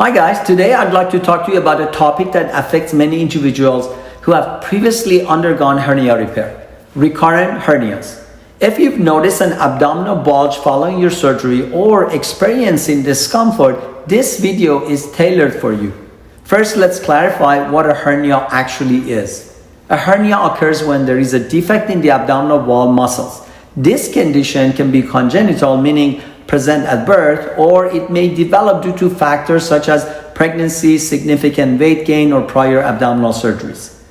Hi guys, today I'd like to talk to you about a topic that affects many individuals who have previously undergone hernia repair, recurrent hernias. If you've noticed an abdominal bulge following your surgery or experiencing discomfort, this video is tailored for you. First, let's clarify what a hernia actually is. A hernia occurs when there is a defect in the abdominal wall muscles. This condition can be congenital, meaning present at birth, or it may develop due to factors such as pregnancy, significant weight gain, or prior abdominal surgeries.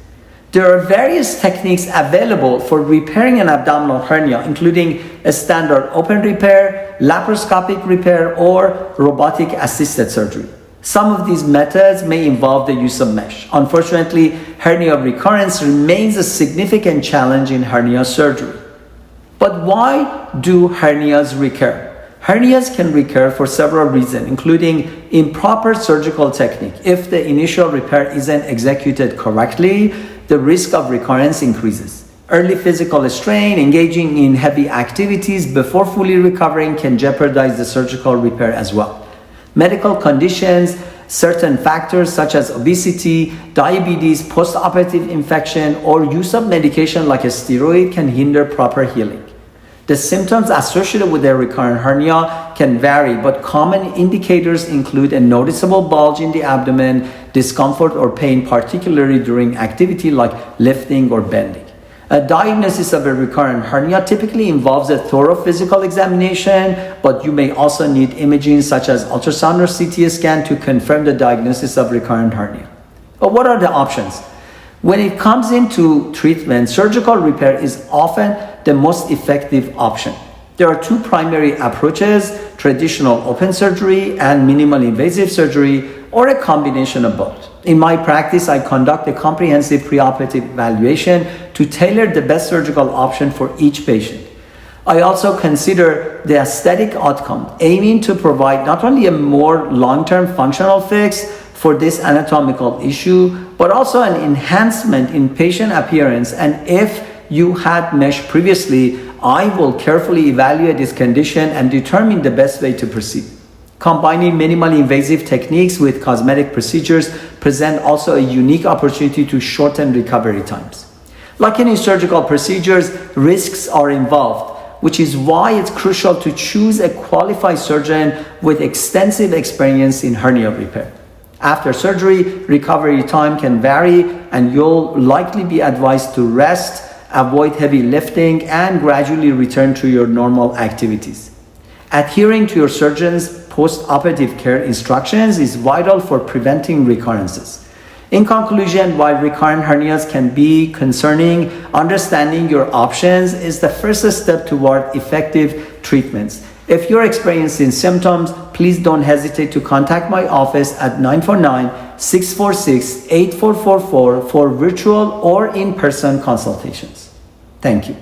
There are various techniques available for repairing an abdominal hernia, including a standard open repair, laparoscopic repair, or robotic assisted surgery. Some of these methods may involve the use of mesh. Unfortunately, hernia recurrence remains a significant challenge in hernia surgery. But why do hernias recur? Hernias can recur for several reasons, including improper surgical technique. If the initial repair isn't executed correctly, the risk of recurrence increases. Early physical strain, engaging in heavy activities before fully recovering can jeopardize the surgical repair as well. Medical conditions, certain factors such as obesity, diabetes, postoperative infection, or use of medication like a steroid can hinder proper healing. The symptoms associated with a recurrent hernia can vary, but common indicators include a noticeable bulge in the abdomen, discomfort or pain, particularly during activity like lifting or bending. A diagnosis of a recurrent hernia typically involves a thorough physical examination, but you may also need imaging such as ultrasound or CT scan to confirm the diagnosis of recurrent hernia. But what are the options? When it comes into treatment, surgical repair is often the most effective option. There are two primary approaches: traditional open surgery and minimal invasive surgery, or a combination of both. In my practice, I conduct a comprehensive preoperative evaluation to tailor the best surgical option for each patient. I also consider the aesthetic outcome, aiming to provide not only a more long-term functional fix for this anatomical issue, but also an enhancement in patient appearance. And if you had mesh previously, I will carefully evaluate this condition and determine the best way to proceed. Combining minimally invasive techniques with cosmetic procedures present also a unique opportunity to shorten recovery times. Like any surgical procedures, risks are involved, which is why it's crucial to choose a qualified surgeon with extensive experience in hernia repair. After surgery, recovery time can vary, and you'll likely be advised to rest, avoid heavy lifting, and gradually return to your normal activities. Adhering to your surgeon's post-operative care instructions is vital for preventing recurrences. In conclusion, while recurrent hernias can be concerning, understanding your options is the first step toward effective treatments. If you're experiencing symptoms, please don't hesitate to contact my office at 949-646-8444 for virtual or in-person consultations. Thank you.